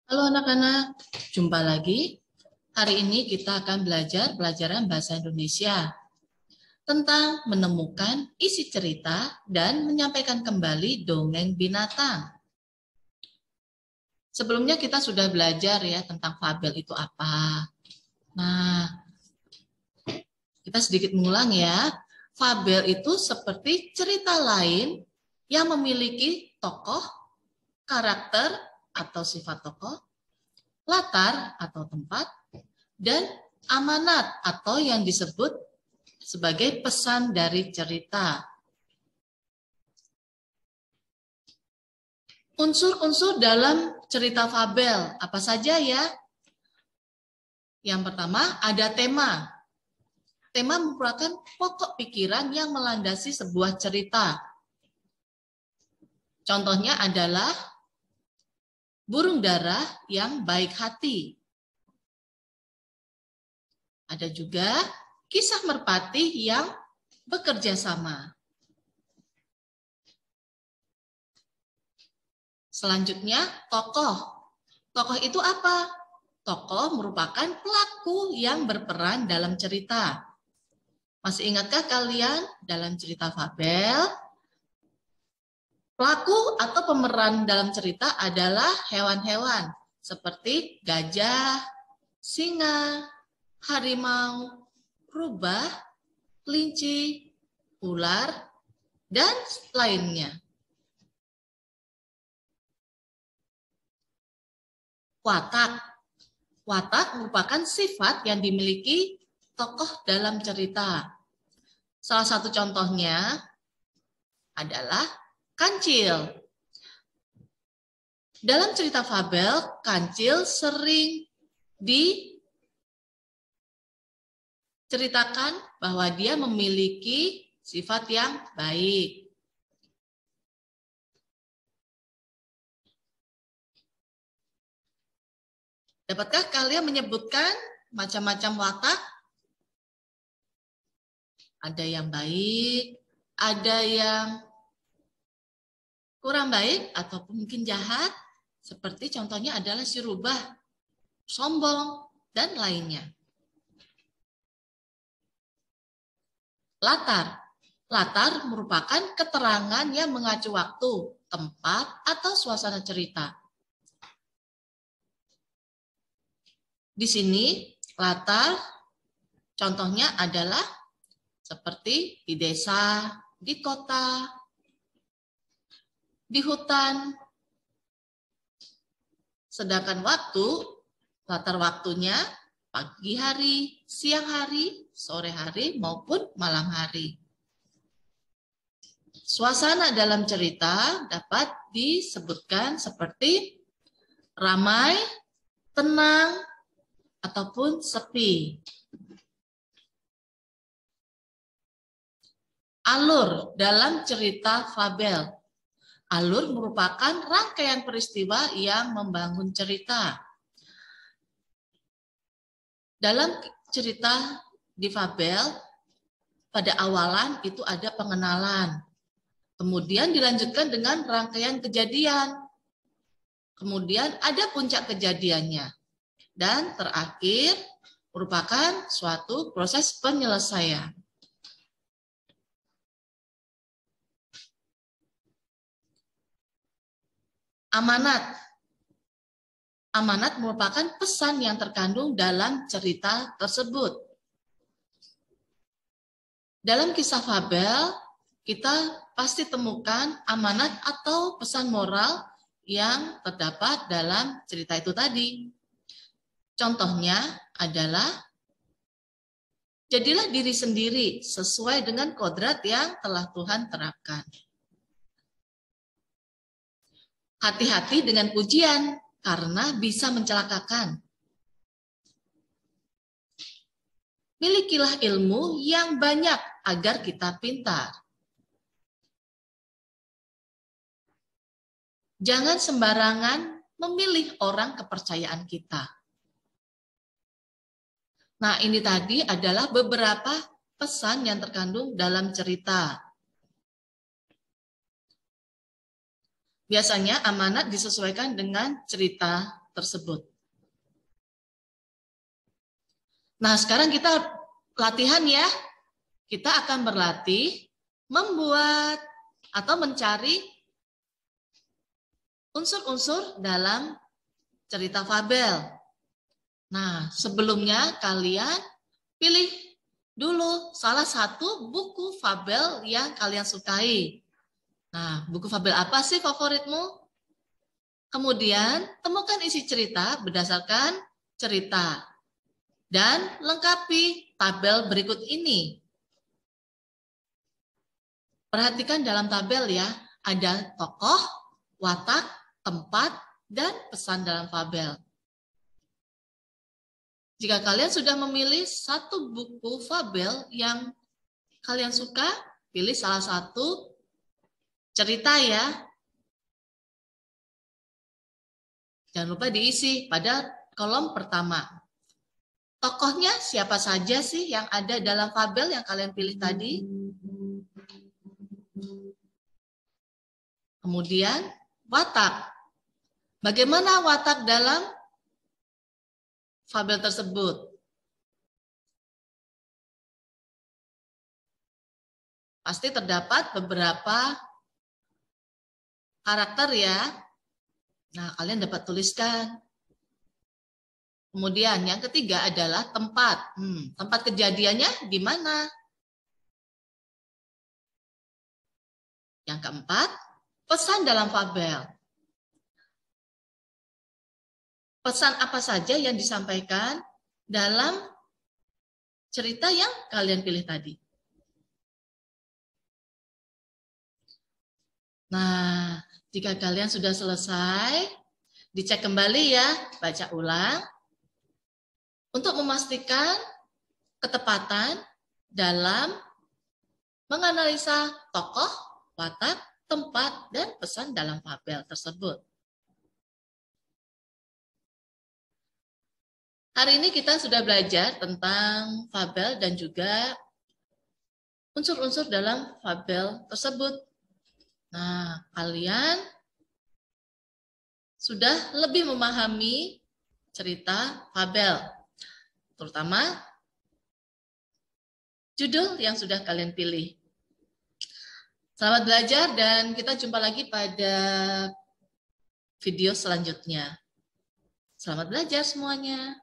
Halo anak-anak, jumpa lagi. Hari ini kita akan belajar pelajaran bahasa Indonesia tentang menemukan isi cerita dan menyampaikan kembali dongeng binatang. Sebelumnya kita sudah belajar ya tentang fabel itu apa. Nah, kita sedikit mengulang ya. Fabel itu seperti cerita lain yang memiliki tokoh, karakter atau sifat tokoh, latar atau tempat, dan amanat atau yang disebut sebagai pesan dari cerita. Unsur-unsur dalam cerita fabel apa saja ya? Yang pertama ada tema. Tema merupakan pokok pikiran yang melandasi sebuah cerita. Contohnya adalah burung dara yang baik hati. Ada juga kisah merpati yang bekerja sama. Selanjutnya, tokoh. Tokoh itu apa? Tokoh merupakan pelaku yang berperan dalam cerita. Masih ingatkah kalian dalam cerita fabel? Pelaku atau pemeran dalam cerita adalah hewan-hewan seperti gajah, singa, harimau, rubah, kelinci, ular, dan lainnya. Watak. Watak merupakan sifat yang dimiliki tokoh dalam cerita. Salah satu contohnya adalah kancil. Dalam cerita fabel, kancil sering diceritakan bahwa dia memiliki sifat yang baik. Dapatkah kalian menyebutkan macam-macam watak? Ada yang baik, ada yang kurang baik, ataupun mungkin jahat. Seperti contohnya adalah si rubah, sombong, dan lainnya. Latar. Latar merupakan keterangan yang mengacu waktu, tempat, atau suasana cerita. Di sini latar contohnya adalah seperti di desa, di kota, di hutan. Sedangkan waktu, latar waktunya pagi hari, siang hari, sore hari, maupun malam hari. Suasana dalam cerita dapat disebutkan seperti ramai, tenang, ataupun sepi. Alur dalam cerita fabel. Alur merupakan rangkaian peristiwa yang membangun cerita. Dalam cerita di fabel, pada awalan itu ada pengenalan. Kemudian dilanjutkan dengan rangkaian kejadian. Kemudian ada puncak kejadiannya. Dan terakhir merupakan suatu proses penyelesaian. Amanat. Amanat merupakan pesan yang terkandung dalam cerita tersebut. Dalam kisah fabel, kita pasti temukan amanat atau pesan moral yang terdapat dalam cerita itu tadi. Contohnya adalah, jadilah diri sendiri sesuai dengan kodrat yang telah Tuhan terapkan. Hati-hati dengan pujian, karena bisa mencelakakan. Milikilah ilmu yang banyak agar kita pintar. Jangan sembarangan memilih orang kepercayaan kita. Nah, ini tadi adalah beberapa pesan yang terkandung dalam cerita. Biasanya amanat disesuaikan dengan cerita tersebut. Nah, sekarang kita latihan ya. Kita akan berlatih membuat atau mencari unsur-unsur dalam cerita fabel. Nah, sebelumnya kalian pilih dulu salah satu buku fabel yang kalian sukai. Nah, buku fabel apa sih favoritmu? Kemudian, temukan isi cerita berdasarkan cerita. Dan lengkapi tabel berikut ini. Perhatikan dalam tabel ya, ada tokoh, watak, tempat, dan pesan dalam fabel. Jika kalian sudah memilih satu buku fabel yang kalian suka, pilih salah satu cerita ya. Jangan lupa diisi pada kolom pertama. Tokohnya siapa saja sih yang ada dalam fabel yang kalian pilih tadi? Kemudian watak. Bagaimana watak dalam fabel tersebut? Pasti terdapat beberapa karakter ya. Nah, kalian dapat tuliskan. Kemudian yang ketiga adalah tempat. Tempat kejadiannya di mana? Yang keempat, pesan dalam fabel. Pesan apa saja yang disampaikan dalam cerita yang kalian pilih tadi? Nah, jika kalian sudah selesai, dicek kembali ya, baca ulang. Untuk memastikan ketepatan dalam menganalisa tokoh, watak, tempat, dan pesan dalam fabel tersebut. Hari ini kita sudah belajar tentang fabel dan juga unsur-unsur dalam fabel tersebut. Nah, kalian sudah lebih memahami cerita fabel, terutama judul yang sudah kalian pilih. Selamat belajar dan kita jumpa lagi pada video selanjutnya. Selamat belajar semuanya.